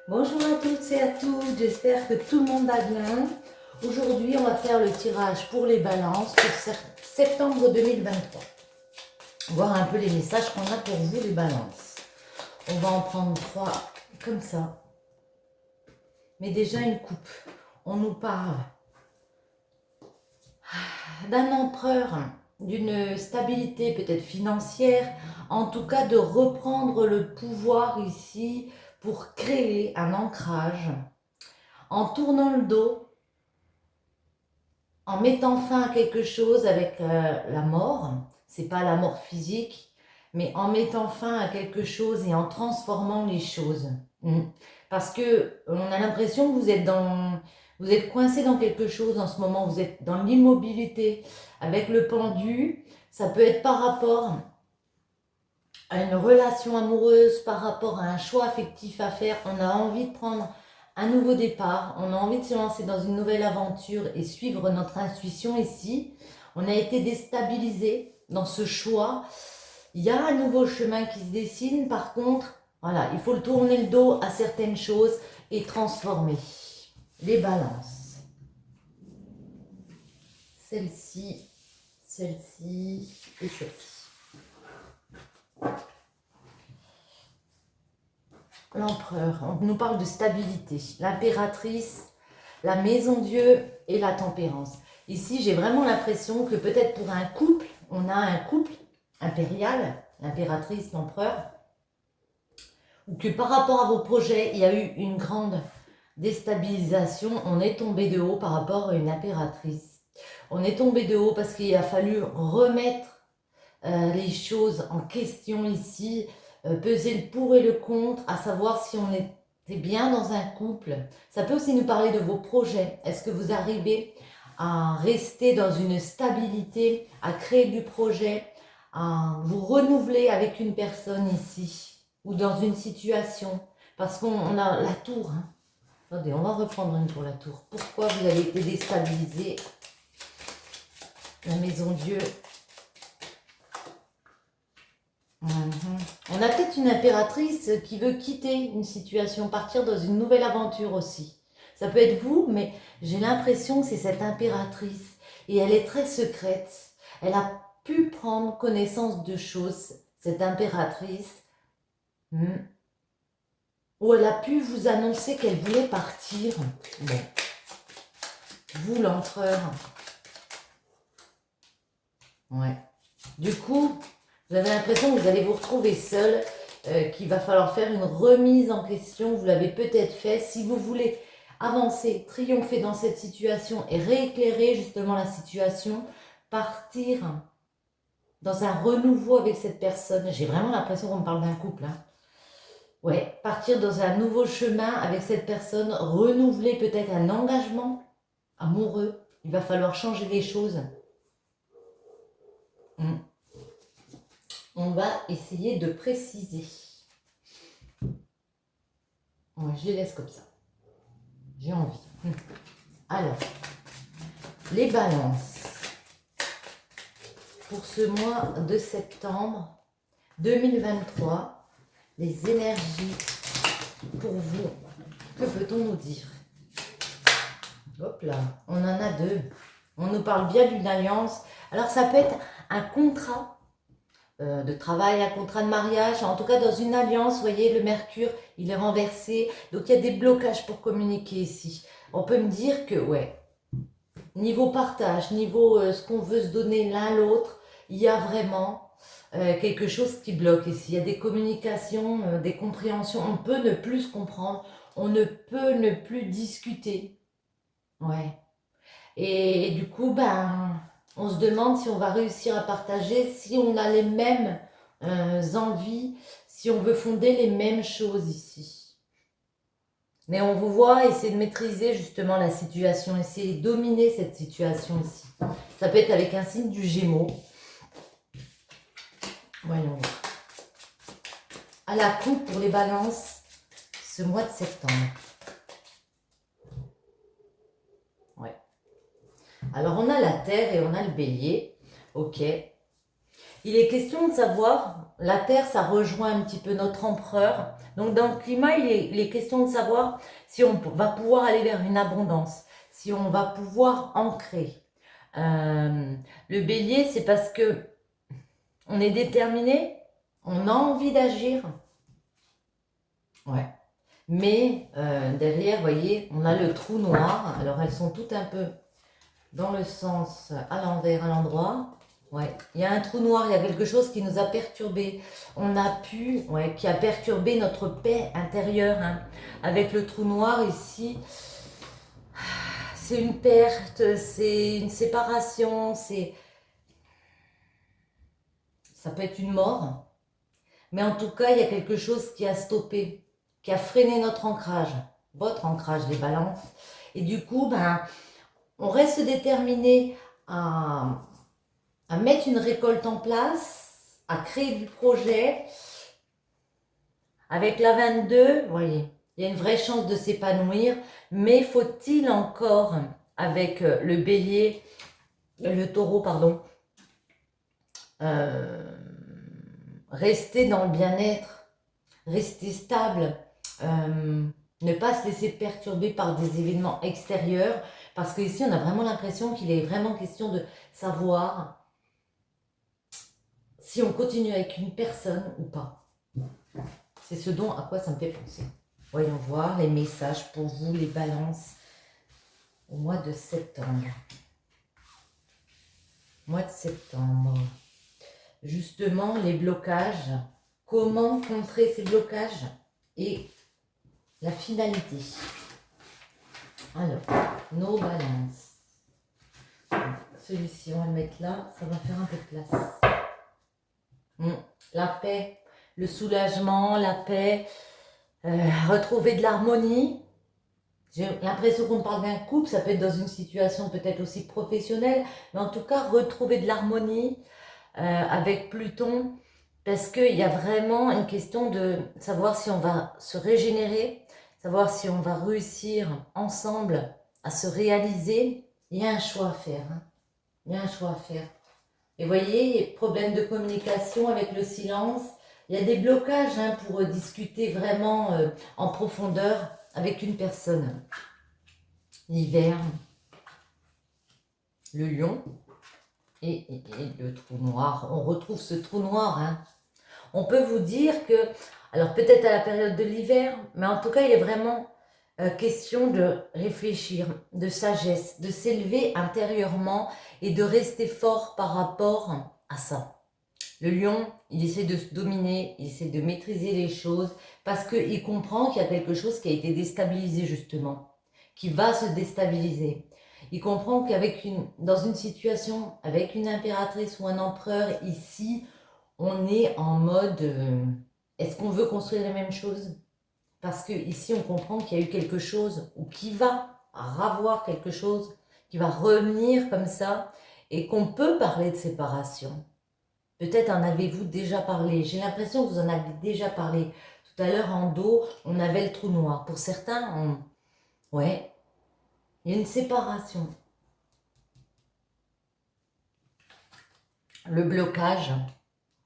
Bonjour à toutes et à tous, j'espère que tout le monde va bien. Aujourd'hui, on va faire le tirage pour les balances pour septembre 2023. Voir un peu les messages qu'on a pour vous, les balances. On va en prendre 3 comme ça. Mais déjà une coupe. On nous parle d'un empereur, d'une stabilité peut-être financière, en tout cas de reprendre le pouvoir ici pour créer un ancrage en tournant le dos, en mettant fin à quelque chose avec la mort. C'est pas la mort physique, mais en mettant fin à quelque chose et en transformant les choses. Parce que on a l'impression que vous êtes coincé dans quelque chose en ce moment, vous êtes dans l'immobilité avec le pendu. Ça peut être par rapport à une relation amoureuse, par rapport à un choix affectif à faire. On a envie de prendre un nouveau départ, on a envie de se lancer dans une nouvelle aventure et suivre notre intuition ici. On a été déstabilisé dans ce choix. Il y a un nouveau chemin qui se dessine. Par contre, voilà, il faut le tourner le dos à certaines choses et transformer. Les balances. Celle-ci, celle-ci et celle-ci. L'empereur, on nous parle de stabilité. L'impératrice, la maison Dieu et la tempérance. Ici, j'ai vraiment l'impression que peut-être pour un couple, on a un couple impérial, l'impératrice, l'empereur, ou que par rapport à vos projets, il y a eu une grande déstabilisation. On est tombé de haut par rapport à une impératrice. On est tombé de haut parce qu'il a fallu remettre les choses en question ici, peser le pour et le contre, à savoir si on était bien dans un couple. Ça peut aussi nous parler de vos projets. Est-ce que vous arrivez à rester dans une stabilité, à créer du projet, à vous renouveler avec une personne ici ou dans une situation? Parce qu'on a la tour. Attendez, on va reprendre une pour la tour. Pourquoi vous avez été déstabilisé? La maison Dieu. On a peut-être une impératrice qui veut quitter une situation, partir dans une nouvelle aventure aussi. Ça peut être vous, mais j'ai l'impression que c'est cette impératrice. Et elle est très secrète. Elle a pu prendre connaissance de choses, cette impératrice. Ou elle a pu vous annoncer qu'elle voulait partir. Bon. Vous, l'empereur. Ouais. Du coup, vous avez l'impression que vous allez vous retrouver seul, qu'il va falloir faire une remise en question. Vous l'avez peut-être fait. Si vous voulez avancer, triompher dans cette situation et rééclairer justement la situation, partir dans un renouveau avec cette personne. J'ai vraiment l'impression qu'on me parle d'un couple. Ouais, partir dans un nouveau chemin avec cette personne, renouveler peut-être un engagement amoureux. Il va falloir changer les choses. On va essayer de préciser. Ouais, je les laisse comme ça. J'ai envie. Alors, les balances. Pour ce mois de septembre 2023, les énergies pour vous. Que peut-on nous dire? Hop là, on en a deux. On nous parle bien d'une alliance. Alors, ça peut être un contrat de travail, un contrat de mariage, en tout cas dans une alliance. Vous voyez, le Mercure, il est renversé. Donc, il y a des blocages pour communiquer ici. On peut me dire que, ouais, niveau partage, niveau ce qu'on veut se donner l'un l'autre, il y a vraiment quelque chose qui bloque ici. Il y a des communications, des compréhensions. On peut ne plus se comprendre. On ne peut ne plus discuter. Ouais. Et du coup, ben, on se demande si on va réussir à partager, si on a les mêmes envies, si on veut fonder les mêmes choses ici. Mais on vous voit essayer de maîtriser justement la situation, essayer de dominer cette situation ici. Ça peut être avec un signe du Gémeaux. Voyons voir. À la coupe pour les balances, ce mois de septembre. Ouais. Alors on a la Terre et on a le Bélier. Ok. Il est question de savoir, la Terre, ça rejoint un petit peu notre empereur. Donc dans le climat, il est question de savoir si on va pouvoir aller vers une abondance, si on va pouvoir ancrer. Le bélier, c'est parce que on est déterminé, on a envie d'agir. Ouais. Mais derrière, vous voyez, on a le trou noir. Alors elles sont toutes un peu dans le sens à l'envers, à l'endroit. Ouais, il y a un trou noir, il y a quelque chose qui nous a perturbé. On a pu, ouais, qui a perturbé notre paix intérieure. Hein. Avec le trou noir ici, c'est une perte, c'est une séparation, ça peut être une mort. Mais en tout cas, il y a quelque chose qui a stoppé, qui a freiné notre ancrage, votre ancrage, les balances. Et du coup, ben, on reste déterminé à mettre une récolte en place, à créer du projet. Avec la 22, vous voyez, il y a une vraie chance de s'épanouir, mais faut-il encore, avec le bélier, le taureau, pardon, rester dans le bien-être, rester stable, ne pas se laisser perturber par des événements extérieurs, parce qu'ici, on a vraiment l'impression qu'il est vraiment question de savoir si on continue avec une personne ou pas. C'est ce dont à quoi ça me fait penser. Voyons voir les messages pour vous, les balances, au mois de septembre. Mois de septembre. Justement, les blocages. Comment contrer ces blocages et la finalité. Alors, nos balances. Celui-ci, on va le mettre là. Ça va faire un peu de place. La paix, le soulagement, la paix. Retrouver de l'harmonie. J'ai l'impression qu'on parle d'un couple, ça peut être dans une situation peut-être aussi professionnelle, mais en tout cas retrouver de l'harmonie avec Pluton, parce qu'il y a vraiment une question de savoir si on va se régénérer, savoir si on va réussir ensemble à se réaliser. Il y a un choix à faire. Hein. Il y a un choix à faire. Et vous voyez, problème de communication avec le silence. Il y a des blocages hein, pour discuter vraiment en profondeur avec une personne. L'hiver, le lion et le trou noir. On retrouve ce trou noir. Hein. On peut vous dire que, alors peut-être à la période de l'hiver, mais en tout cas, il est vraiment question de réfléchir, de sagesse, de s'élever intérieurement et de rester fort par rapport à ça. Le lion, il essaie de se dominer, il essaie de maîtriser les choses parce qu'il comprend qu'il y a quelque chose qui a été déstabilisé justement, qui va se déstabiliser. Il comprend dans une situation avec une impératrice ou un empereur, ici, on est en mode est-ce qu'on veut construire la même chose? Parce que ici, on comprend qu'il y a eu quelque chose ou qui va ravoir quelque chose, qui va revenir comme ça et qu'on peut parler de séparation. Peut-être en avez-vous déjà parlé. J'ai l'impression que vous en avez déjà parlé. Tout à l'heure, en dos, on avait le trou noir. Pour certains, ouais, il y a une séparation. Le blocage.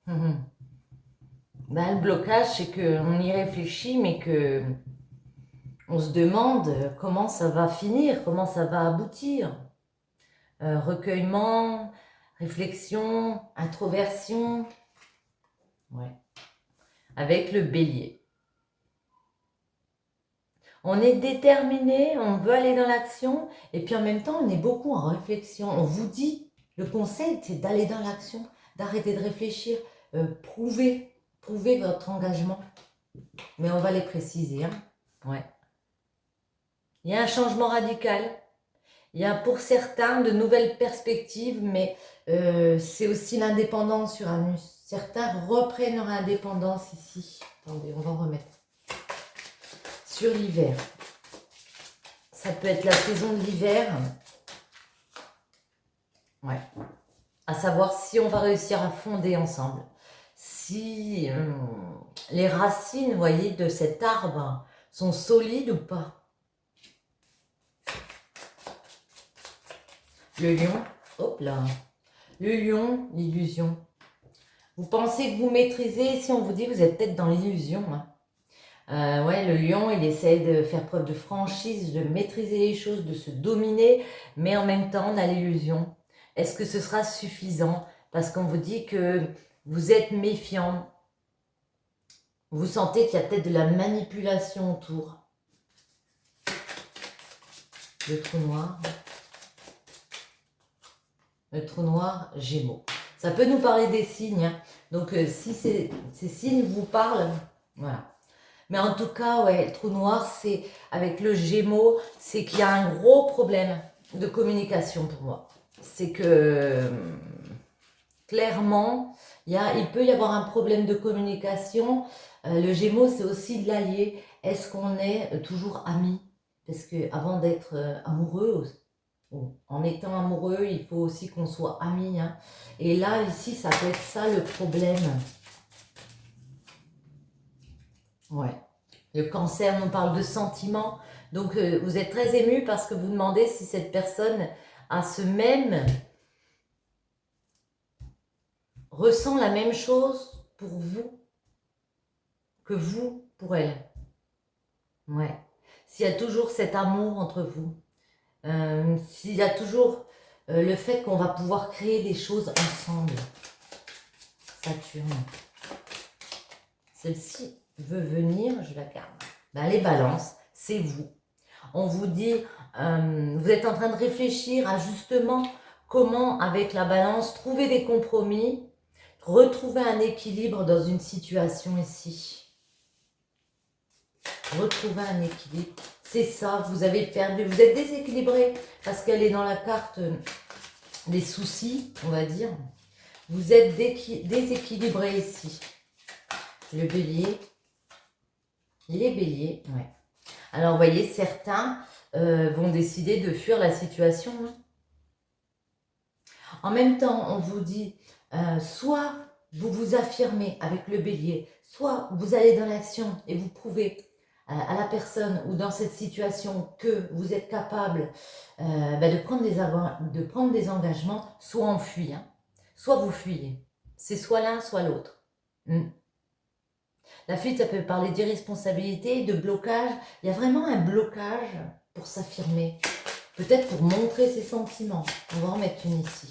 Ben, le blocage, c'est qu'on y réfléchit, mais que on se demande comment ça va finir, comment ça va aboutir. Recueillement, réflexion, introversion. Ouais. Avec le bélier. On est déterminé, on veut aller dans l'action, et puis en même temps, on est beaucoup en réflexion. On vous dit, le conseil, c'est d'aller dans l'action, d'arrêter de réfléchir, prouver votre engagement. Mais on va les préciser. Hein. Ouais. Il y a un changement radical. Il y a pour certains de nouvelles perspectives, mais c'est aussi l'indépendance sur Uranus. Certains reprennent leur indépendance ici. Attendez, on va en remettre. Sur l'hiver. Ça peut être la saison de l'hiver. Ouais. À savoir si on va réussir à fonder ensemble. Si les racines, vous voyez, de cet arbre sont solides ou pas. Le lion, hop là. Le lion, l'illusion. Vous pensez que vous maîtrisez, si on vous dit, vous êtes peut-être dans l'illusion. Hein. Ouais, le lion, il essaie de faire preuve de franchise, de maîtriser les choses, de se dominer, mais en même temps, on a l'illusion. Est-ce que ce sera suffisant? Parce qu'on vous dit que vous êtes méfiant. Vous sentez qu'il y a peut-être de la manipulation autour. Le trou noir. Le trou noir, Gémeaux. Ça peut nous parler des signes. Hein. Donc, si ces signes vous parlent, voilà. Mais en tout cas, ouais, le trou noir, c'est avec le Gémeaux, c'est qu'il y a un gros problème de communication pour moi. C'est que, clairement, il peut y avoir un problème de communication. Le Gémeaux, c'est aussi de l'allié. Est-ce qu'on est toujours amis? Parce qu'avant d'être amoureux, en étant amoureux, il faut aussi qu'on soit amis. Hein. Et là, ici, ça peut être ça le problème. Ouais. Le Cancer nous parle de sentiments. Donc, vous êtes très ému parce que vous demandez si cette personne a ressent la même chose pour vous que vous pour elle. Ouais. S'il y a toujours cet amour entre vous. S'il y a toujours le fait qu'on va pouvoir créer des choses ensemble. Saturne. Celle-ci veut venir, je la garde. Ben, les balances, c'est vous. On vous dit, vous êtes en train de réfléchir à justement comment, avec la balance, trouver des compromis, retrouver un équilibre dans une situation ici. Retrouver un équilibre. C'est ça, vous avez perdu, vous êtes déséquilibré parce qu'elle est dans la carte des soucis, on va dire. Vous êtes déséquilibré ici. Le bélier. Les béliers, ouais. Alors, vous voyez, certains vont décider de fuir la situation. Hein. En même temps, on vous dit, soit vous vous affirmez avec le bélier, soit vous allez dans l'action et vous prouvez à la personne ou dans cette situation que vous êtes capable de prendre des engagements, soit on fuit, hein, soit vous fuyez. C'est soit l'un, soit l'autre. La fuite, ça peut parler d'irresponsabilité, de blocage. Il y a vraiment un blocage pour s'affirmer. Peut-être pour montrer ses sentiments. On va en mettre une ici.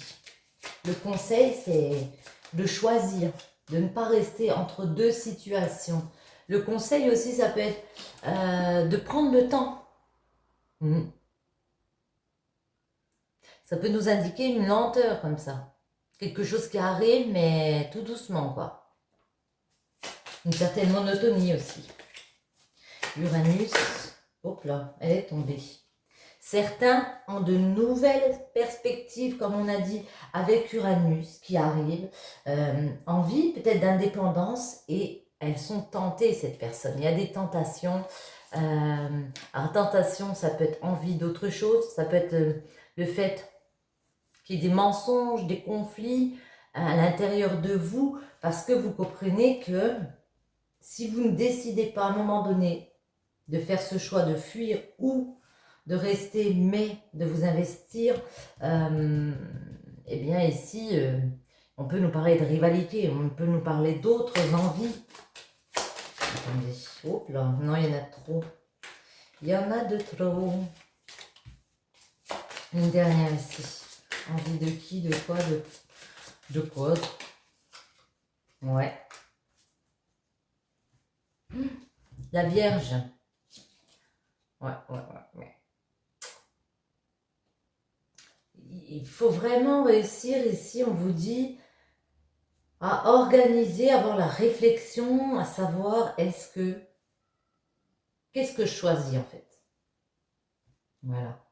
Le conseil, c'est de choisir, de ne pas rester entre deux situations. Le conseil aussi, ça peut être de prendre le temps. Ça peut nous indiquer une lenteur comme ça. Quelque chose qui arrive, mais tout doucement, quoi. Une certaine monotonie aussi. Uranus, hop là, elle est tombée. Certains ont de nouvelles perspectives, comme on a dit, avec Uranus qui arrive, envie peut-être d'indépendance et elles sont tentées, cette personne. Il y a des tentations. Alors, tentation, ça peut être envie d'autre chose, ça peut être le fait qu'il y ait des mensonges, des conflits à l'intérieur de vous, parce que vous comprenez que si vous ne décidez pas à un moment donné de faire ce choix de fuir ou de rester, mais de vous investir, eh bien ici, on peut nous parler de rivalité, on peut nous parler d'autres envies. Attendez, hop là, non, il y en a trop. Il y en a de trop. Une dernière ici. Envie de qui, de quoi, de quoi? Ouais. La Vierge. Ouais. Il faut vraiment réussir ici, on vous dit, à organiser, avoir la réflexion, à savoir qu'est-ce que je choisis en fait. Voilà.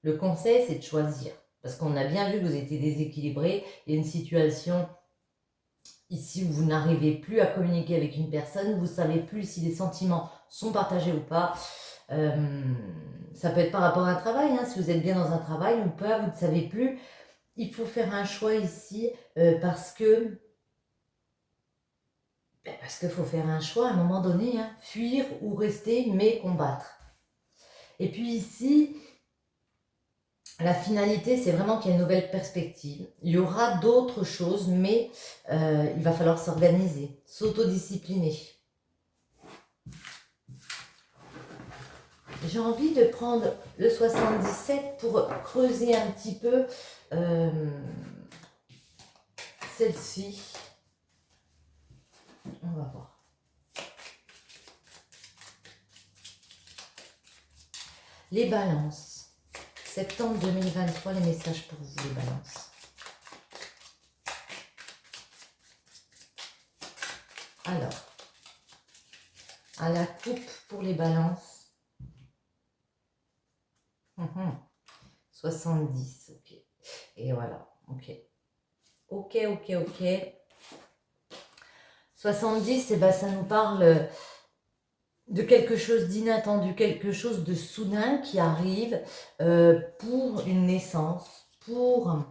Le conseil, c'est de choisir. Parce qu'on a bien vu que vous étiez déséquilibré. Il y a une situation ici où vous n'arrivez plus à communiquer avec une personne. Vous ne savez plus si les sentiments sont partagés ou pas. Ça peut être par rapport à un travail. Hein. Si vous êtes bien dans un travail ou pas, vous ne savez plus. Il faut faire un choix ici parce qu'il faut faire un choix à un moment donné. Hein. Fuir ou rester, mais combattre. Et puis ici... La finalité, c'est vraiment qu'il y a une nouvelle perspective. Il y aura d'autres choses, mais il va falloir s'organiser, s'autodiscipliner. J'ai envie de prendre le 77 pour creuser un petit peu celle-ci. On va voir. Les balances. Septembre 2023, les messages pour vous, les balances. Alors, à la coupe pour les balances. 70, ok. Et voilà, ok. Ok. 70, et ben ça nous parle de quelque chose d'inattendu, quelque chose de soudain qui arrive pour une naissance, pour, vous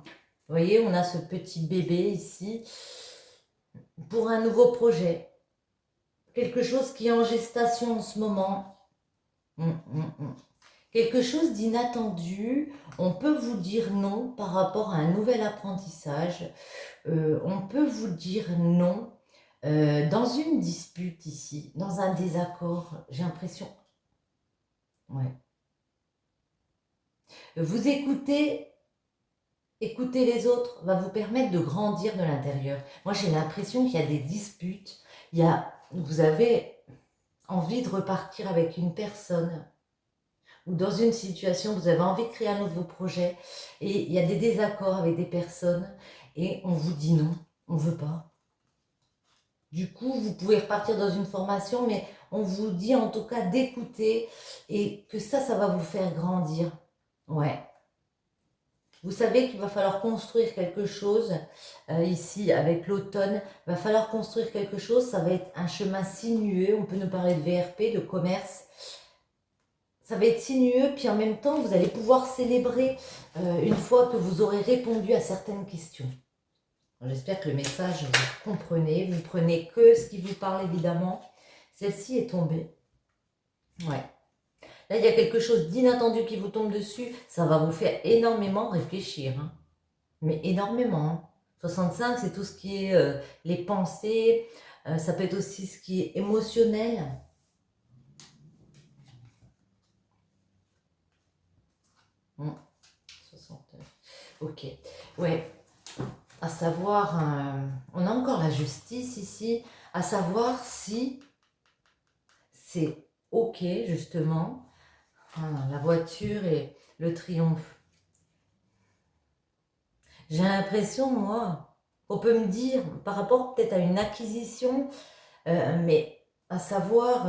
voyez, on a ce petit bébé ici, pour un nouveau projet, quelque chose qui est en gestation en ce moment, quelque chose d'inattendu. On peut vous dire non par rapport à un nouvel apprentissage, on peut vous dire non dans une dispute ici, dans un désaccord, j'ai l'impression. Ouais. Vous écoutez les autres va vous permettre de grandir de l'intérieur. Moi, j'ai l'impression qu'il y a des disputes, vous avez envie de repartir avec une personne ou dans une situation, vous avez envie de créer un nouveau projet et il y a des désaccords avec des personnes et on vous dit non, on ne veut pas. Du coup, vous pouvez repartir dans une formation, mais on vous dit en tout cas d'écouter et que ça va vous faire grandir. Ouais. Vous savez qu'il va falloir construire quelque chose ici avec l'automne. Il va falloir construire quelque chose. Ça va être un chemin sinueux. On peut nous parler de VRP, de commerce. Ça va être sinueux. Puis en même temps, vous allez pouvoir célébrer une fois que vous aurez répondu à certaines questions. J'espère que le message, vous comprenez. Vous prenez que ce qui vous parle évidemment. Celle-ci est tombée. Ouais. Là, il y a quelque chose d'inattendu qui vous tombe dessus. Ça va vous faire énormément réfléchir. Hein. Mais énormément. 65, c'est tout ce qui est les pensées. Ça peut être aussi ce qui est émotionnel. Hum, 69. Ok. Ouais. À savoir, on a encore la justice ici. À savoir si c'est ok, justement. La voiture et le triomphe. J'ai l'impression, moi, qu'on peut me dire, par rapport peut-être à une acquisition, mais à savoir,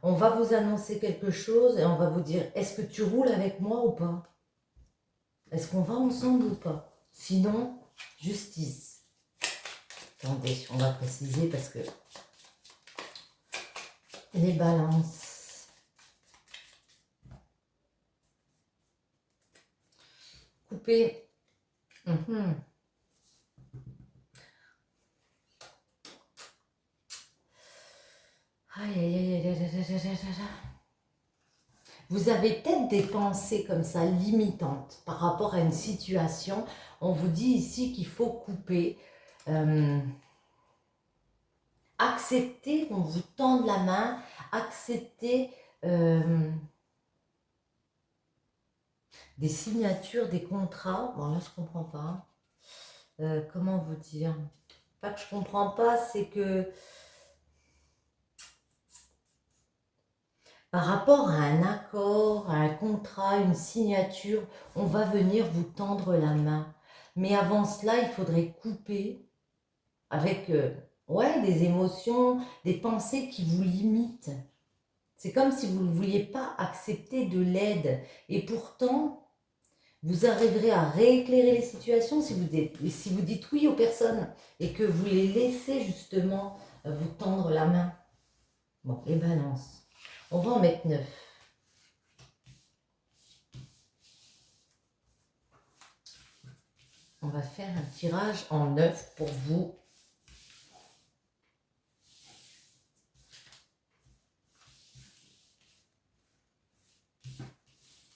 on va vous annoncer quelque chose et on va vous dire, est-ce que tu roules avec moi ou pas? Est-ce qu'on va ensemble ou pas? Sinon, justice. Attendez, on va préciser parce que les balances. Couper. Vous avez peut-être des pensées comme ça limitantes par rapport à une situation. On vous dit ici qu'il faut couper. Accepter qu'on vous tende la main. Accepter des signatures, des contrats. Bon là je comprends pas. Comment vous dire? Pas que je comprends pas, c'est que par rapport à un accord, à un contrat, une signature, on va venir vous tendre la main. Mais avant cela, il faudrait couper avec ouais, des émotions, des pensées qui vous limitent. C'est comme si vous ne vouliez pas accepter de l'aide. Et pourtant, vous arriverez à rééclairer les situations si vous dites oui aux personnes et que vous les laissez justement vous tendre la main. Bon, les balances. On va en mettre 9. On va faire un tirage en 9 pour vous.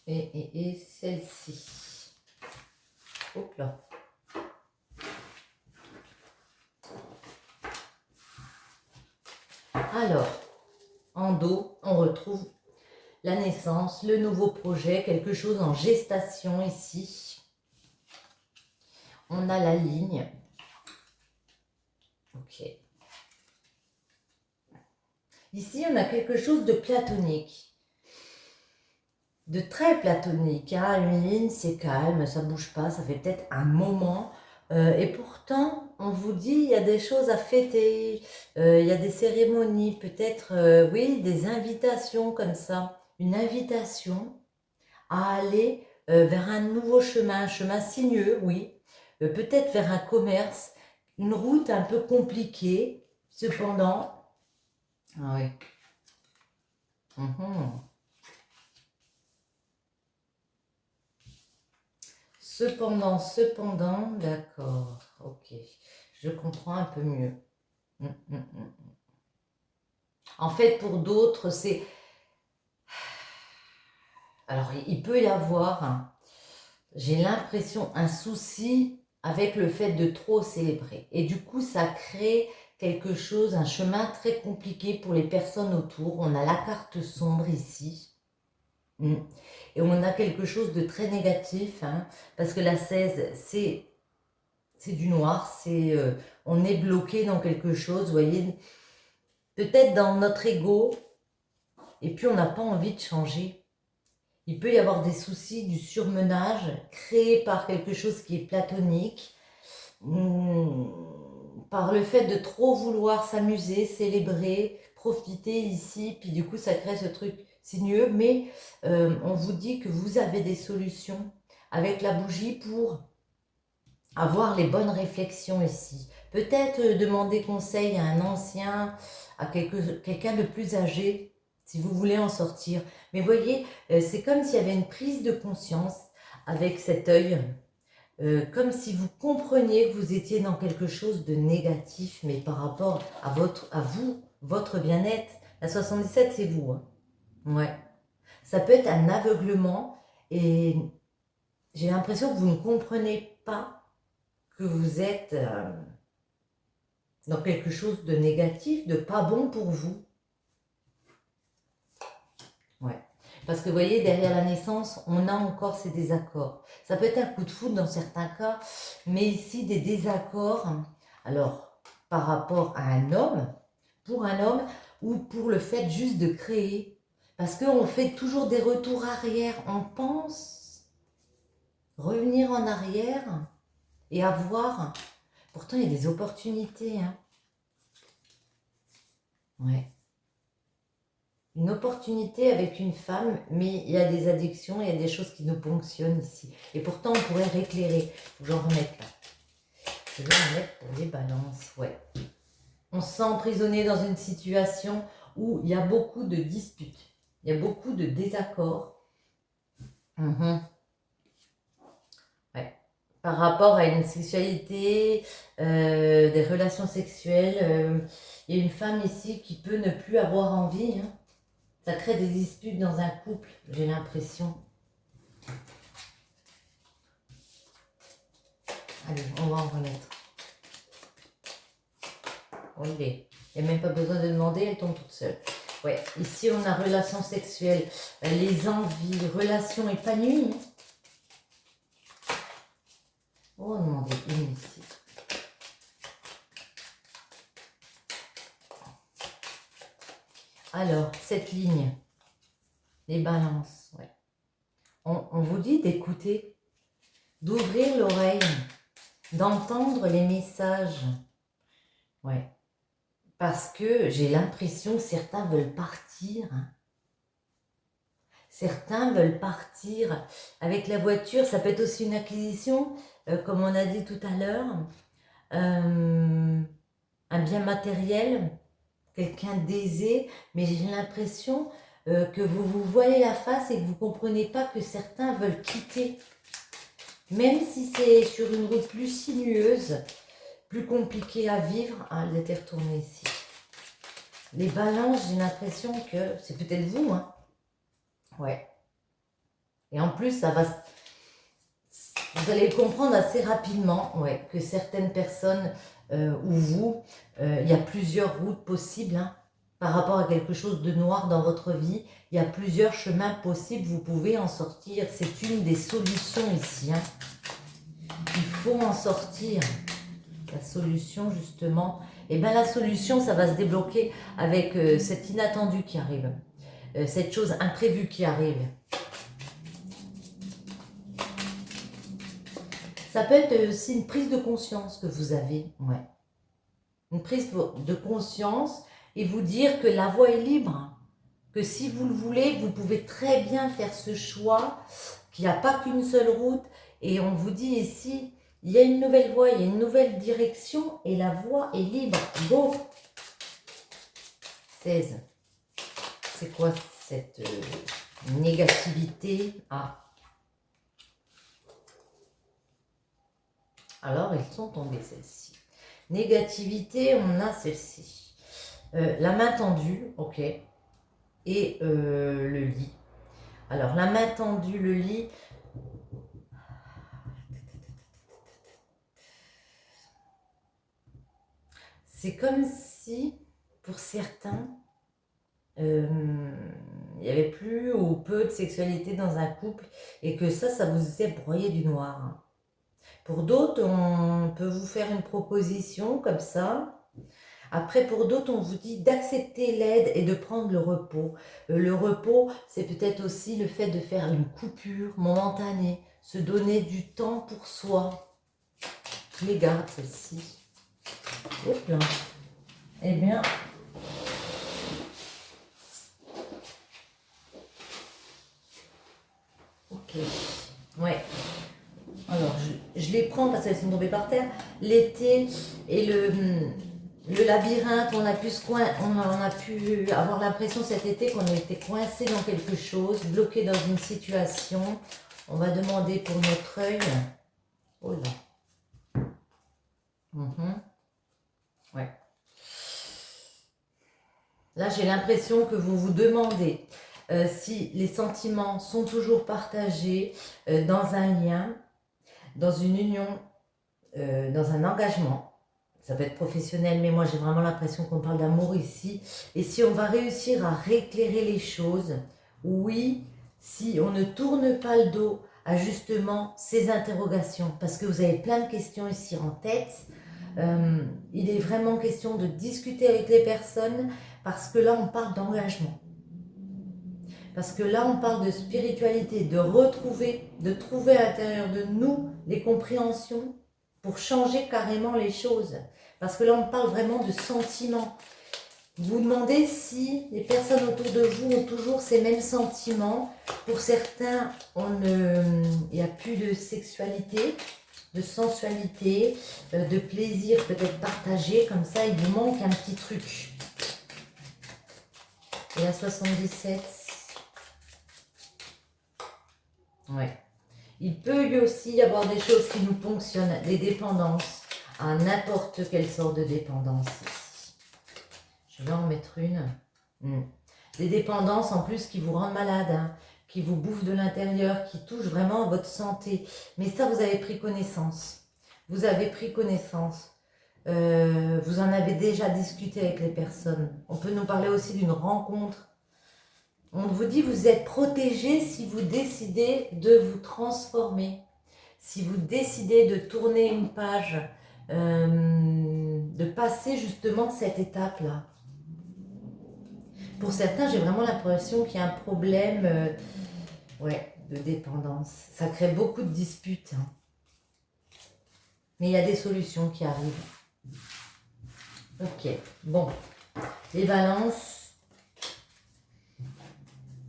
Et celle-ci. Hop là. Alors, en dos, on retrouve la naissance, le nouveau projet, quelque chose en gestation ici. On a la ligne. Ok. Ici, on a quelque chose de platonique. De très platonique. Hein. Une ligne, c'est calme, ça ne bouge pas, ça fait peut-être un moment. Et pourtant, on vous dit, il y a des choses à fêter, il y a des cérémonies, peut-être, oui, des invitations comme ça. Une invitation à aller vers un nouveau chemin, un chemin sinueux, oui. Peut-être vers un commerce, une route un peu compliquée, cependant. Ah oui. Mhm. Cependant, d'accord, ok, je comprends un peu mieux. En fait, pour d'autres, c'est... Alors, il peut y avoir, hein, j'ai l'impression, un souci avec le fait de trop célébrer. Et du coup, ça crée quelque chose, un chemin très compliqué pour les personnes autour. On a la carte sombre ici. Et on a quelque chose de très négatif, hein, parce que la 16, c'est du noir, on est bloqué dans quelque chose, vous voyez, peut-être dans notre ego, et puis on n'a pas envie de changer. Il peut y avoir des soucis du surmenage créé par quelque chose qui est platonique, par le fait de trop vouloir s'amuser, célébrer, profiter ici, puis du coup ça crée ce truc sinueux, mais on vous dit que vous avez des solutions avec la bougie pour avoir les bonnes réflexions ici. Peut-être demander conseil à un ancien, à quelqu'un de plus âgé, si vous voulez en sortir. Mais voyez, c'est comme s'il y avait une prise de conscience avec cet œil, comme si vous compreniez que vous étiez dans quelque chose de négatif, mais par rapport à vous, votre bien-être. La 77, c'est vous. Hein. Ouais. Ça peut être un aveuglement et j'ai l'impression que vous ne comprenez pas que vous êtes dans quelque chose de négatif, de pas bon pour vous. Ouais. Parce que vous voyez, derrière la naissance, on a encore ces désaccords. Ça peut être un coup de foudre dans certains cas, mais ici, des désaccords, alors, par rapport à un homme, pour un homme, ou pour le fait juste de créer. Parce qu'on fait toujours des retours arrière. On pense revenir en arrière et avoir... Pourtant, il y a des opportunités. Hein. Ouais. Une opportunité avec une femme, mais il y a des addictions, il y a des choses qui nous ponctionnent ici. Et pourtant, on pourrait rééclairer. Faut que j'en remette là. Je vais en mettre pour les balances, ouais. On se sent emprisonné dans une situation où il y a beaucoup de disputes, il y a beaucoup de désaccords. Ouais. Par rapport à une sexualité, des relations sexuelles, il y a une femme ici qui peut ne plus avoir envie, hein. Ça crée des disputes dans un couple, j'ai l'impression. Allez, on va en remettre. Enlever. Il n'y a même pas besoin de demander, elle tombe toute seule. Ouais, ici on a relations sexuelles, les envies, relations épanouies. On va en demander une ici. Alors, cette ligne, les balances, ouais. On vous dit d'écouter, d'ouvrir l'oreille, d'entendre les messages. Ouais. Parce que j'ai l'impression que certains veulent partir. Hein. Certains veulent partir avec la voiture. Ça peut être aussi une acquisition, comme on a dit tout à l'heure. Un bien matériel, quelqu'un d'aisé. Mais j'ai l'impression que vous vous voilez la face et que vous ne comprenez pas que certains veulent quitter. Même si c'est sur une route plus sinueuse, plus compliquée à vivre. Ah, elle était retournée ici. Les balances, j'ai l'impression que c'est peut-être vous, hein. Ouais. Et en plus, ça va... Vous allez le comprendre assez rapidement, ouais, que certaines personnes ou vous, il y a plusieurs routes possibles hein, par rapport à quelque chose de noir dans votre vie. Il y a plusieurs chemins possibles, vous pouvez en sortir. C'est une des solutions ici. Hein. Il faut en sortir. La solution, justement, et bien la solution, ça va se débloquer avec cet inattendu qui arrive. Cette chose imprévue qui arrive. Ça peut être aussi une prise de conscience que vous avez. Ouais. Une prise de conscience et vous dire que la voie est libre. Que si vous le voulez, vous pouvez très bien faire ce choix, qu'il n'y a pas qu'une seule route. Et on vous dit ici, il y a une nouvelle voie, il y a une nouvelle direction et la voie est libre. Go! 16. C'est quoi cette négativité? Ah. Alors, ils sont tombés, celles-ci. Négativité, on a celle-ci. La main tendue, ok. Et le lit. Alors, la main tendue, le lit. C'est comme si, pour certains, il n'y avait plus ou peu de sexualité dans un couple et que ça vous faisait broyer du noir. Pour d'autres, on peut vous faire une proposition comme ça. Après, pour d'autres, on vous dit d'accepter l'aide et de prendre le repos. Le repos, c'est peut-être aussi le fait de faire une coupure momentanée, se donner du temps pour soi. Je les garde, celle-ci. Hop là. Eh bien, ok. Ouais. Alors, je les prends parce qu'elles sont tombées par terre. L'été et le labyrinthe, on a pu avoir l'impression cet été qu'on était coincé dans quelque chose, bloqué dans une situation. On va demander pour notre œil. Oh là. Ouais. Là, j'ai l'impression que vous vous demandez si les sentiments sont toujours partagés dans un lien, dans une union, dans un engagement. Ça peut être professionnel, mais moi j'ai vraiment l'impression qu'on parle d'amour ici. Et si on va réussir à rééclairer les choses, oui, si on ne tourne pas le dos à justement ces interrogations, parce que vous avez plein de questions ici en tête, il est vraiment question de discuter avec les personnes, parce que là on parle d'engagement. Parce que là on parle de spiritualité, de trouver à l'intérieur de nous les compréhensions, pour changer carrément les choses. Parce que là, on parle vraiment de sentiments. Vous demandez si les personnes autour de vous ont toujours ces mêmes sentiments. Pour certains, il n'y a plus de sexualité, de sensualité, de plaisir peut-être partagé. Comme ça, il vous manque un petit truc. Et la 77. Ouais. Il peut y aussi y avoir des choses qui nous ponctionnent, des dépendances, à n'importe quelle sorte de dépendance ici. Je vais en mettre une. Des dépendances en plus qui vous rendent malade, hein, qui vous bouffent de l'intérieur, qui touchent vraiment à votre santé. Mais ça, vous avez pris connaissance. Vous avez pris connaissance. Vous en avez déjà discuté avec les personnes. On peut nous parler aussi d'une rencontre. On vous dit vous êtes protégé si vous décidez de vous transformer. Si vous décidez de tourner une page, de passer justement cette étape-là. Pour certains, j'ai vraiment l'impression qu'il y a un problème de dépendance. Ça crée beaucoup de disputes. Hein. Mais il y a des solutions qui arrivent. Ok, bon. Les balances.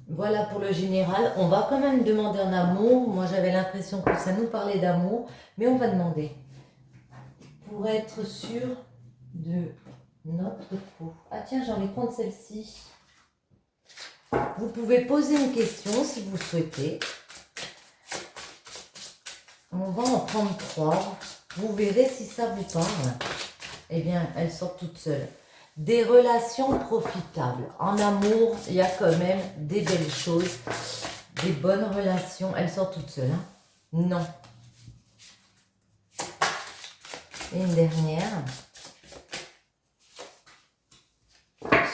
Voilà pour le général. On va quand même demander en amour. Moi, j'avais l'impression que ça nous parlait d'amour. Mais on va demander. Pour être sûr de notre peau. Ah tiens, j'ai envie de prendre celle-ci. Vous pouvez poser une question si vous souhaitez. On va en prendre 3. Vous verrez si ça vous parle. Eh bien, elles sortent toutes seules. Des relations profitables. En amour, il y a quand même des belles choses. Des bonnes relations. Elles sortent toutes seules. Hein? Non. Et une dernière.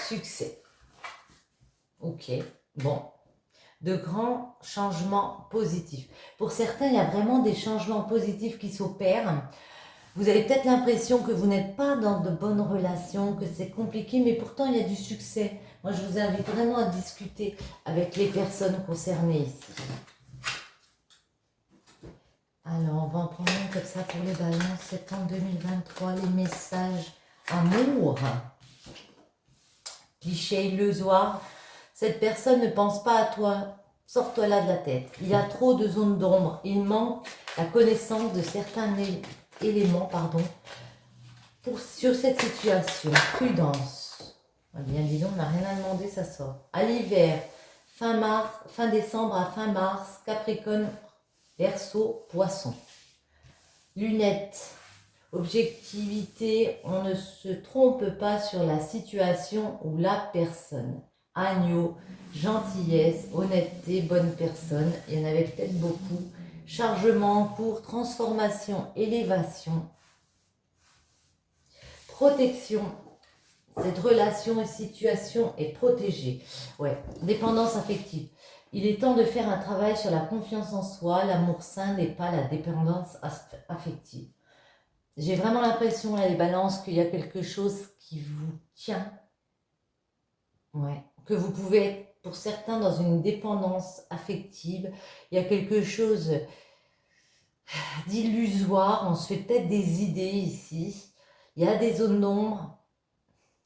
Succès. Ok, bon. De grands changements positifs. Pour certains, il y a vraiment des changements positifs qui s'opèrent. Vous avez peut-être l'impression que vous n'êtes pas dans de bonnes relations, que c'est compliqué, mais pourtant il y a du succès. Moi, je vous invite vraiment à discuter avec les personnes concernées ici. Alors, on va en prendre un comme ça pour les balances. Septembre 2023, les messages amour. Cliché illusoire. Cette personne ne pense pas à toi. Sors-toi là de la tête. Il y a trop de zones d'ombre. Il manque la connaissance de certains éléments, sur cette situation. Prudence. Bien, dis donc, on n'a rien à demander, ça sort. À l'hiver, fin décembre à fin mars, Capricorne, Verseau, Poisson. Lunettes. Objectivité, on ne se trompe pas sur la situation ou la personne. Agneau, gentillesse, honnêteté, bonne personne. Il y en avait peut-être beaucoup. Chargement en cours, transformation, élévation. Protection. Cette relation et situation est protégée. Ouais, dépendance affective. Il est temps de faire un travail sur la confiance en soi. L'amour sain n'est pas la dépendance affective. J'ai vraiment l'impression, là, les balances, qu'il y a quelque chose qui vous tient. Ouais. Que vous pouvez être, pour certains, dans une dépendance affective. Il y a quelque chose d'illusoire. On se fait peut-être des idées ici. Il y a des zones d'ombre.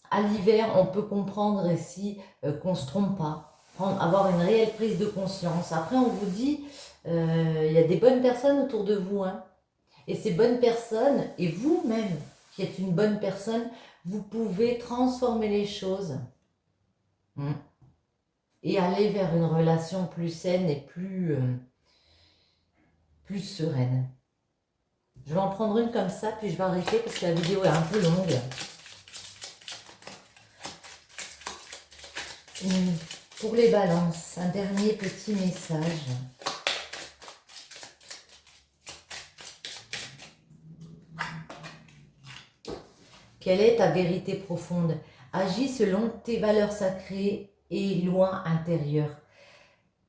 À l'hiver, on peut comprendre ici qu'on ne se trompe pas. Avoir une réelle prise de conscience. Après, on vous dit, il y a des bonnes personnes autour de vous, hein. Et ces bonnes personnes, et vous-même qui êtes une bonne personne, vous pouvez transformer les choses et aller vers une relation plus saine et plus sereine. Je vais en prendre une comme ça, puis je vais arrêter parce que la vidéo est un peu longue. Pour les balances, un dernier petit message. Quelle est ta vérité profonde? Agis selon tes valeurs sacrées et lois intérieures.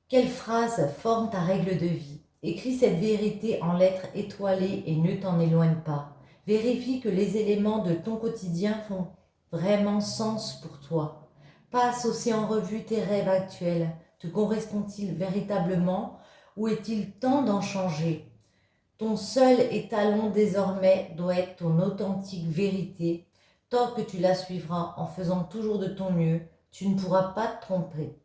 Quelle phrase forme ta règle de vie? Écris cette vérité en lettres étoilées et ne t'en éloigne pas. Vérifie que les éléments de ton quotidien font vraiment sens pour toi. Passe aussi en revue tes rêves actuels. Te correspond-il véritablement ou est-il temps d'en changer? Ton seul étalon désormais doit être ton authentique vérité. Tant que tu la suivras en faisant toujours de ton mieux, tu ne pourras pas te tromper.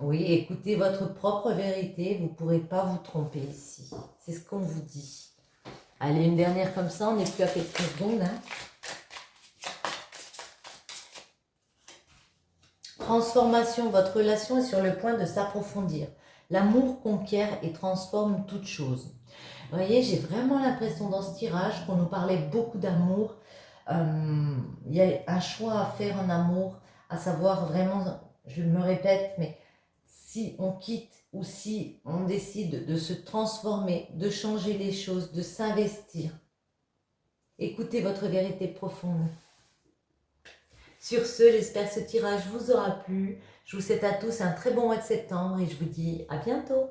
Oui, écoutez votre propre vérité, vous ne pourrez pas vous tromper ici. C'est ce qu'on vous dit. Allez, une dernière comme ça, on n'est plus à quelques secondes. Hein. Transformation, votre relation est sur le point de s'approfondir. L'amour conquiert et transforme toute chose. Vous voyez, j'ai vraiment l'impression dans ce tirage qu'on nous parlait beaucoup d'amour. Il y a un choix à faire en amour, à savoir vraiment, je me répète, mais si on quitte ou si on décide de se transformer, de changer les choses, de s'investir, écoutez votre vérité profonde. Sur ce, j'espère que ce tirage vous aura plu. Je vous souhaite à tous un très bon mois de septembre et je vous dis à bientôt.